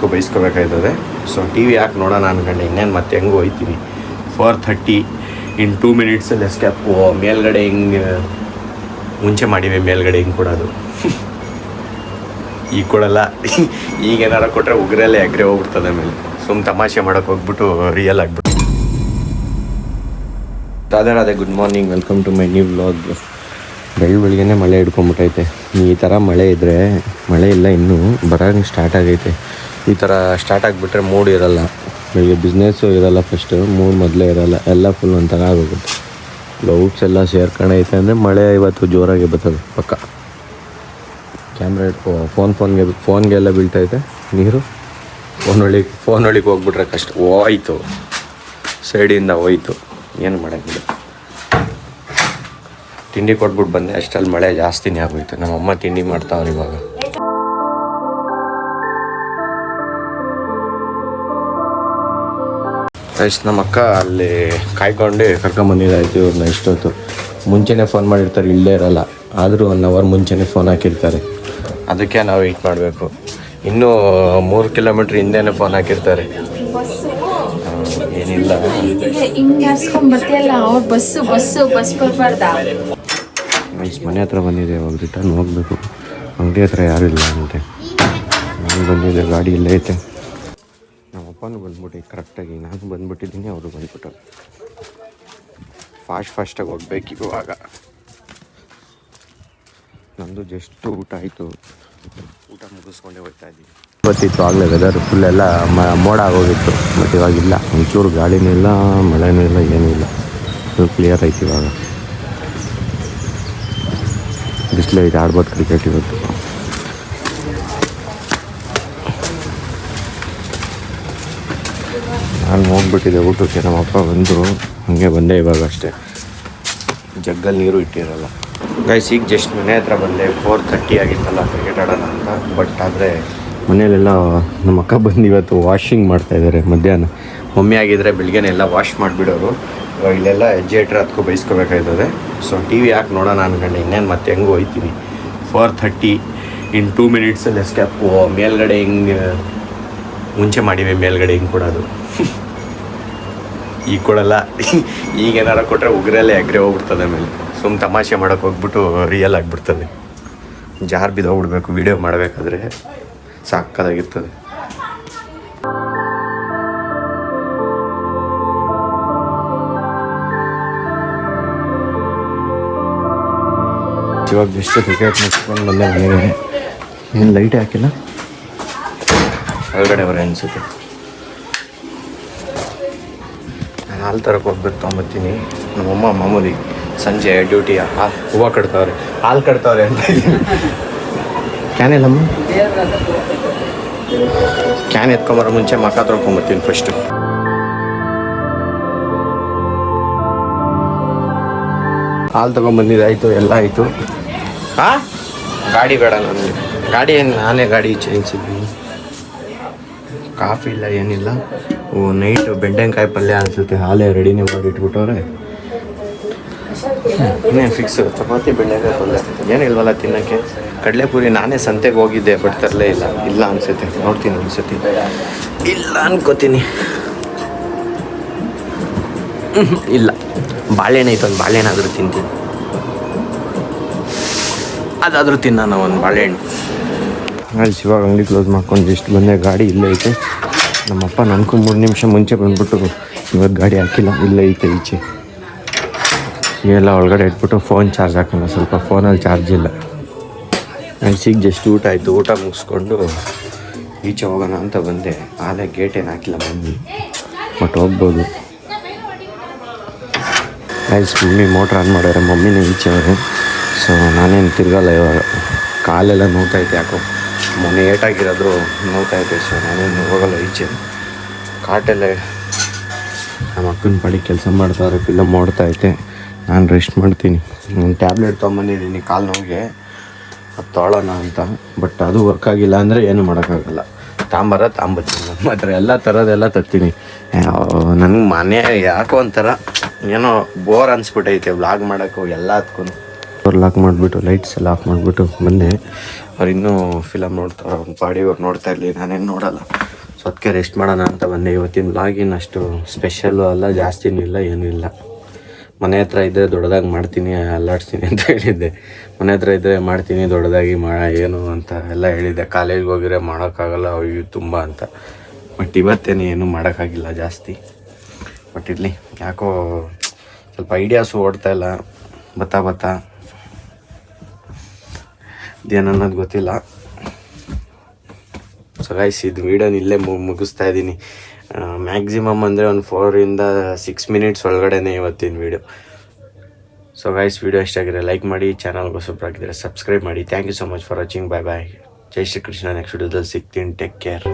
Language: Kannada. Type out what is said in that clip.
ಅದಕ್ಕೂ ಬೈಸ್ಕೋಬೇಕಾಯ್ತದೆ. ಸೊ ಟಿ ವಿ ಯಾಕೆ ನೋಡೋಣ ಅನ್ಕೊಂಡೆ, ಇನ್ನೇನು ಮತ್ತೆ ಹೆಂಗೂ ಹೋಯ್ತೀನಿ 4:30 in 2 minutes ಎಸ್ಕೇಪ್. ಮೇಲ್ಗಡೆ ಹಿಂಗೆ ಮುಂಚೆ ಮಾಡಿವೆ, ಮೇಲ್ಗಡೆ ಹಿಂಗೆ ಕೊಡೋದು ಈಗ ಕೊಡಲ್ಲ. ಈಗೇನಾರ ಕೊಟ್ಟರೆ ಉಗ್ರಲ್ಲೇ ಎಗ್ರೆ ಹೋಗ್ಬಿಡ್ತದೆ ಆಮೇಲೆ. ತಮಾಷೆ ಮಾಡೋಕ್ಕೆ ಹೋಗ್ಬಿಟ್ಟು ರಿಯಲ್ ಆಗಿಬಿಟ್ಟು. Radhe good morning, welcome to my new vlog. ಬೆಳಿಗ್ಗೆನೇ ಮಳೆ ಹಿಡ್ಕೊಂಬಿಟ್ಟೈತೆ. ಈ ಥರ ಮಳೆ ಇದ್ದರೆ, ಮಳೆ ಇಲ್ಲ ಇನ್ನೂ ಬರೋಂಗೆ ಸ್ಟಾರ್ಟ್ ಆಗೈತೆ. ಈ ಥರ ಸ್ಟಾರ್ಟ್ ಆಗಿಬಿಟ್ರೆ ಮೂಡ್ ಇರೋಲ್ಲ, ಬೆಳಿಗ್ಗೆ ಬಿಸ್ನೆಸ್ಸು ಇರೋಲ್ಲ, ಫಸ್ಟು ಮೂಡ್ ಮೊದಲೇ ಇರೋಲ್ಲ, ಎಲ್ಲ ಫುಲ್ ಒಂಥರ ಆಗೋಗುತ್ತೆ. ಕ್ಲೌಡ್ಸ್ ಎಲ್ಲ ಸೇರ್ಕೊಂಡೈತೆ ಅಂದರೆ ಮಳೆ ಇವತ್ತು ಜೋರಾಗಿ ಬರ್ತದೆ ಪಕ್ಕ. ಕ್ಯಾಮ್ರಾ ಇಟ್ಕೋ, ಫೋನ್ಗೆಲ್ಲ ಬೀಳ್ತೈತೆ ನೀರು. ಫೋನ್ ಒಳಗೆ ಹೋಗ್ಬಿಟ್ರೆ ಕಷ್ಟ. ಹೋಯ್ತು, ಸೈಡಿಂದ ಹೋಯ್ತು, ಏನು ಮಾಡೋಂಗಿಲ್ಲ. ತಿಂಡಿ ಕೊಟ್ಬಿಟ್ಟು ಬಂದೆ, ಅಷ್ಟರಲ್ಲಿ ಮಳೆ ಜಾಸ್ತಿನೇ ಆಗೋಯ್ತು. ನಮ್ಮಮ್ಮ ತಿಂಡಿ ಮಾಡ್ತಾವ್ರು ಇವಾಗ. ನಮ್ಮ ಅಕ್ಕ ಅಲ್ಲಿ ಕಾಯ್ಕೊಂಡು ಕರ್ಕೊಂಬಂದಿದ್ದಾಯ್ತು ಇವ್ರನ್ನ. ಇಷ್ಟೊತ್ತು ಮುಂಚೆನೇ ಫೋನ್ ಮಾಡಿರ್ತಾರೆ, ಇಲ್ಲೇ ಇರೋಲ್ಲ, ಆದರೂ 1 hour ಮುಂಚೆನೇ ಫೋನ್ ಹಾಕಿರ್ತಾರೆ. ಅದಕ್ಕೆ ನಾವು ವೆಯ್ಟ್ ಮಾಡಬೇಕು. ಇನ್ನೂ 3 ಕಿಲೋಮೀಟ್ರ್ ಹಿಂದೆನೇ ಫೋನ್ ಹಾಕಿರ್ತಾರೆ. ಏನಿಲ್ಲ, ಮನೆ ಹತ್ರ ಬಂದಿದೆ, ಇವಾಗ ರಿಟರ್ನ್ ಹೋಗಬೇಕು. ಅಂಗಡಿ ಹತ್ರ ಯಾರೂ ಇಲ್ಲ ಅಂತೆ. ನಾನು ಬಂದಿದ್ದೆ, ಗಾಡಿ ಇಲ್ಲೇ ಐತೆ. ನಮ್ಮ ಅಪ್ಪನೂ ಬಂದ್ಬಿಟ್ಟು ಕರೆಕ್ಟಾಗಿ, ನಾನು ಬಂದ್ಬಿಟ್ಟಿದ್ದೀನಿ, ಅವರು ಬಂದ್ಬಿಟ್ಟು ಫಾಸ್ಟಾಗಿ ಹೋಗ್ಬೇಕು ಇವಾಗ. ನಂದು ಜಸ್ಟ್ ಊಟ ಆಯಿತು, ಊಟ ಮುಗಿಸ್ಕೊಂಡೇ ಹೋಗ್ತಾ ಇದ್ದೀವಿ. ಇವತ್ತಿತ್ತು ಆಗಲೇ ವೆದರ್ ಫುಲ್ ಎಲ್ಲ ಮೋಡ ಆಗೋಗಿತ್ತು, ಬಟ್ ಇವಾಗಿಲ್ಲ. ಒಂಚೂರು ಗಾಳಿನೂ ಇಲ್ಲ, ಮಳೆನೂ ಇಲ್ಲ, ಏನೂ ಇಲ್ಲ, ಫುಲ್ ಕ್ಲಿಯರ್ ಆಯ್ತು ಇವಾಗ. ಬಿಸಿಲು ಐತೆ, ಆಡ್ಬೋದು ಕ್ರಿಕೆಟ್ ಇವತ್ತು. ನಾನು ಹೋಗ್ಬಿಟ್ಟಿದ್ದೆ ಊಟಕ್ಕೆ, ನಮ್ಮಪ್ಪ ಬಂದು ಹಾಗೆ ಬಂದೆ ಇವಾಗ ಅಷ್ಟೇ. ಜಗ್ಗಲ್ಲಿ ನೀರು ಇಟ್ಟಿರಲ್ಲ. ಗೈಸ್ ಈಗ ಜಸ್ಟ್ ಮನೆ ಹತ್ರ ಬಂದೆ. 4:30 ಆಗಿತ್ತಲ್ಲ ಕ್ರಿಕೆಟ್ ಆಡೋಣ ಅಂತ. ಬಟ್ ಆದರೆ ಮನೆಯಲ್ಲೆಲ್ಲ ನಮ್ಮ ಅಕ್ಕ ಬಂದು ಇವತ್ತು ವಾಷಿಂಗ್ ಮಾಡ್ತಾಯಿದ್ದಾರೆ ಮಧ್ಯಾಹ್ನ. ಮಮ್ಮಿ ಆಗಿದ್ದರೆ ಬೆಳಿಗ್ಗೆನೆಲ್ಲ ವಾಶ್ ಮಾಡಿಬಿಡೋರು. ಇಲ್ಲೆಲ್ಲ ಹೆಜ್ಜೆ ಇಟ್ಟರೆ ಅದಕ್ಕೂ ಬೈಸ್ಕೋಬೇಕಾಯ್ತದೆ. ಸೊ ಟಿ ವಿ ಯಾಕೆ ನೋಡೋಣ ಅನ್ಕೊಂಡೆ, ಇನ್ನೇನು ಮತ್ತೆ ಹೆಂಗೂ ಹೋಯ್ತೀನಿ 4:30 in 2 minutes ಎಸ್ಕೇಪ್. ಮೇಲ್ಗಡೆ ಹಿಂಗೆ ಮುಂಚೆ ಮಾಡಿವೆ, ಮೇಲ್ಗಡೆ ಹಿಂಗೆ ಕೊಡೋದು ಈಗ ಕೊಡಲ್ಲ. ಈಗೇನಾರ ಕೊಟ್ಟರೆ ಉಗ್ರಲ್ಲೇ ಎಗ್ರೆ ಹೋಗ್ಬಿಡ್ತದೆ ಆಮೇಲೆ. ತಮಾಷೆ ಮಾಡೋಕ್ಕೆ ಹೋಗ್ಬಿಟ್ಟು ರಿಯಲ್ ಆಗಿಬಿಡ್ತದೆ. ಜಾರ್ ಬಿದ್ದೋಗ್ಬಿಡ್ಬೇಕು ವೀಡಿಯೋ ಮಾಡಬೇಕಾದ್ರೆ, ಸಾಕಾಗಿರ್ತದೆ. ಇವಾಗ ಜಸ್ಟ್ ಕ್ರಿಕೆಟ್ ಮುಗಿಸ್ಕೊಂಡು ಬಂದೆ ಮನೆಗೆ. ಏನು ಲೈಟ್ ಹಾಕಿಲ್ಲ, ಒಳಗಡೆ ಅವರೇ ಅನಿಸುತ್ತೆ. ನಾನು ಹಾಲು ತರಕ್ಕೆ ಹೋಗ್ಬೇಕು, ತೊಗೊಂಬತ್ತೀನಿ. ನಮ್ಮಮ್ಮ ಮಾಮೂಲಿ ಸಂಜೆ ಡ್ಯೂಟಿ ಹೂವು ಕಟ್ತಾವ್ರೆ, ಹಾಲು ಕಟ್ತಾವ್ರೆ ಅಂತ. ಕ್ಯಾನ್ ಇಲ್ಲಮ್ಮ, ಕ್ಯಾನ್ ಎತ್ಕೊಂಬರೋ ಮುಂಚೆ ಮಕ್ಕ ತೊಳ್ಕೊಂಬರ್ತೀನಿ ಫಸ್ಟು. ಹಾಲು ತೊಗೊಂಬಂದಿದ್ದಾಯಿತು, ಎಲ್ಲ ಆಯಿತು. ಗಾಡಿ ಬೇಡ ನನಗೆ, ಗಾಡಿ ಏನು ನಾನೇ ಗಾಡಿ ಚೇಂಜಿಸಿದ್ದೀನಿ. ಕಾಫಿ ಇಲ್ಲ, ಏನಿಲ್ಲ. ನೈಟು ಬೆಂಡೆಕಾಯಿ ಪಲ್ಯ ಅನಿಸುತ್ತೆ, ಹಾಲೇ ರೆಡಿನೇ ಮಾಡಿ ಇಟ್ಬಿಟ್ಟವ್ರೆ. ಇನ್ನೇನು ಫಿಕ್ಸು, ಚಪಾತಿ ಬೆಂಡೆಕಾಯಿ ಪಲ್ಯ. ಏನಿಲ್ವಲ್ಲ ತಿನ್ನೋಕ್ಕೆ. ಕಡಲೆಪುರಿ ನಾನೇ ಸಂತೆಗೆ ಹೋಗಿದ್ದೆ, ಬಟ್ ತರಲೇ ಇಲ್ಲ ಅನಿಸುತ್ತೆ. ನೋಡ್ತೀನಿ ಅನಿಸುತ್ತೆ, ಇಲ್ಲ ಅನ್ಕೋತೀನಿ. ಇಲ್ಲ, ಬಾಳೆಹಣ್ಣು ಐತೆ, ಒಂದು ಬಾಳೆಹಣ್ಣಾದರೂ ತಿಂತೀನಿ. ಅದಾದರೂ ತಿನ್ನೋಣ ಒಂದು ಬಾಳೆಹಣ್ಣು. ಅಲ್ಲಿ ಇವಾಗ ಅಂಗಡಿ ಕ್ಲೋಸ್ ಮಾಡ್ಕೊಂಡು ಜಸ್ಟ್ ಬಂದೆ. ಗಾಡಿ ಇಲ್ಲೇ ಐತೆ. ನಮ್ಮಪ್ಪ ನನಗೂ 3 ನಿಮಿಷ ಮುಂಚೆ ಬಂದುಬಿಟ್ಟು ಇವತ್ತು ಗಾಡಿ ಹಾಕಿಲ್ಲ, ಇಲ್ಲೇ ಐತೆ ಈಚೆ. ಎಲ್ಲ ಒಳಗಡೆ ಇಟ್ಬಿಟ್ಟು ಫೋನ್ ಚಾರ್ಜ್ ಹಾಕೋಣ, ಸ್ವಲ್ಪ ಫೋನಲ್ಲಿ ಚಾರ್ಜ್ ಇಲ್ಲ. ಈಗ ಜಸ್ಟ್ ಊಟ ಆಯಿತು, ಊಟ ಮುಗಿಸ್ಕೊಂಡು ಈಚೆ ಹೋಗೋಣ ಅಂತ ಬಂದೆ. ಆಲೇ ಗೇಟ್ ಏನು ಹಾಕಿಲ್ಲ ಮಮ್ಮಿ, ಬಟ್ ಹೋಗ್ಬೋದು. ಮಮ್ಮಿ ಮೋಟ್ರ್ ಆನ್ ಮಾಡ್ಯಾರೆ, ಮಮ್ಮಿನೇ ಈಚೆ ಅವರು. ಸೊ ನಾನೇನು ತಿರ್ಗಲ್ಲ ಇವಾಗ. ಕಾಲೆಲ್ಲ ನೋವ್ತೈತೆ, ಯಾಕೋ ಮೊನ್ನೆ ಏಟಾಗಿರೋದು ನೋವ್ತೈತೆ. ಸೊ ನಾನೇನು ಹೋಗಲ್ಲ ಈಚೆ. ಕಾಟೆಲ್ಲ ನಮ್ಮ ಅಕ್ಕನ ಪಡಿ ಕೆಲಸ ಮಾಡ್ತಾವ್ರೆ, ಫಿಲಮ್ ನೋಡ್ತೈತೆ. ನಾನು ರೆಸ್ಟ್ ಮಾಡ್ತೀನಿ. ಒಂದು ಟ್ಯಾಬ್ಲೆಟ್ ತೊಗೊಂಬಂದಿದ್ದೀನಿ ಕಾಲು ನೋವಿಗೆ, ಅದು ತೊಗೊಳ್ಳೋಣ ಅಂತ. ಬಟ್ ಅದು ವರ್ಕ್ ಆಗಿಲ್ಲ ಅಂದರೆ ಏನು ಮಾಡೋಕ್ಕಾಗಲ್ಲ. ತಾಂಬತ್ತೀನಿ. ನಮ್ಮ ಹತ್ರ ಎಲ್ಲ ಥರದ್ದೆಲ್ಲ ತರ್ತೀನಿ. ನನಗೆ ಮನೆ ಯಾಕೋ ಒಂಥರ ಏನೋ ಬೋರ್ ಅನಿಸ್ಬಿಟ್ಟೈತೆ ವ್ಲಾಗ್ ಮಾಡೋಕ್ಕೂ ಎಲ್ಲದಕ್ಕೂ. ಲಾಕ್ ಮಾಡಿಬಿಟ್ಟು ಲೈಟ್ಸ್ ಎಲ್ಲ ಆಫ್ ಮಾಡಿಬಿಟ್ಟು ಬಂದೆ. ಅವ್ರು ಇನ್ನೂ ಫಿಲಮ್ ನೋಡ್ತಾರೆ, ಒಂದು ಪಾಡಿ ಅವ್ರು ನೋಡ್ತಾ ಇರಲಿ, ನಾನೇನು ನೋಡೋಲ್ಲ. ಸೊ ಅದಕ್ಕೆ ರೆಸ್ಟ್ ಮಾಡೋಣ ಅಂತ ಬಂದೆ. ಇವತ್ತಿನ ವ್ಲಾಗಿನ ಅಷ್ಟು ಸ್ಪೆಷಲ್ಲು ಅಲ್ಲ, ಜಾಸ್ತಿನೂ ಇಲ್ಲ, ಏನೂ ಇಲ್ಲ. ಮನೆ ಹತ್ರ ಇದ್ದರೆ ದೊಡ್ಡದಾಗಿ ಮಾಡ್ತೀನಿ, ಅಲ್ಲಾಡ್ಸ್ತೀನಿ ಅಂತ ಹೇಳಿದ್ದೆ. ಮನೆ ಹತ್ರ ಇದ್ದರೆ ಮಾಡ್ತೀನಿ, ದೊಡ್ಡದಾಗಿ ಏನು ಅಂತ ಎಲ್ಲ ಹೇಳಿದ್ದೆ. ಕಾಲೇಜ್ಗೆ ಹೋಗಿದ್ರೆ ಮಾಡೋಕ್ಕಾಗಲ್ಲ ಅಯ್ಯೋ ತುಂಬ ಅಂತ. ಬಟ್ ಇವತ್ತೇನು ಏನೂ ಮಾಡೋಕ್ಕಾಗಿಲ್ಲ ಜಾಸ್ತಿ. ಬಟ್ ಇರಲಿ, ಯಾಕೋ ಸ್ವಲ್ಪ ಐಡಿಯಾಸು ಓಡ್ತಾಯಿಲ್ಲ ಬತ್ತಾ ಇದೇನು ಅನ್ನೋದು ಗೊತ್ತಿಲ್ಲ. ಸೊ ಗೈಸ್, ಇದು ವೀಡಿಯೋನ ಇಲ್ಲೇ ಮುಗಿಸ್ತಾ ಇದ್ದೀನಿ. ಮ್ಯಾಕ್ಸಿಮಮ್ ಅಂದರೆ ಒಂದು 4-6 ಮಿನಿಟ್ಸ್ ಒಳಗಡೆನೇ ಇವತ್ತಿನ ವೀಡಿಯೋ. ಸೊ ಗೈಸ್, ವೀಡಿಯೋ ಇಷ್ಟ ಆಗಿದ್ರೆ ಲೈಕ್ ಮಾಡಿ, ಚಾನಲ್ಗೆ ಹೊಸಬ್ರಾಗಿದ್ದರೆ ಸಬ್ಸ್ಕ್ರೈಬ್ ಮಾಡಿ. Thank you so much for watching. Bye bye. ಜೈ ಶ್ರೀ ಕೃಷ್ಣ. ನೆಕ್ಸ್ಟ್ ವಿಡಿಯೋದಲ್ಲಿ ಸಿಗ್ತೀನಿ. Take care.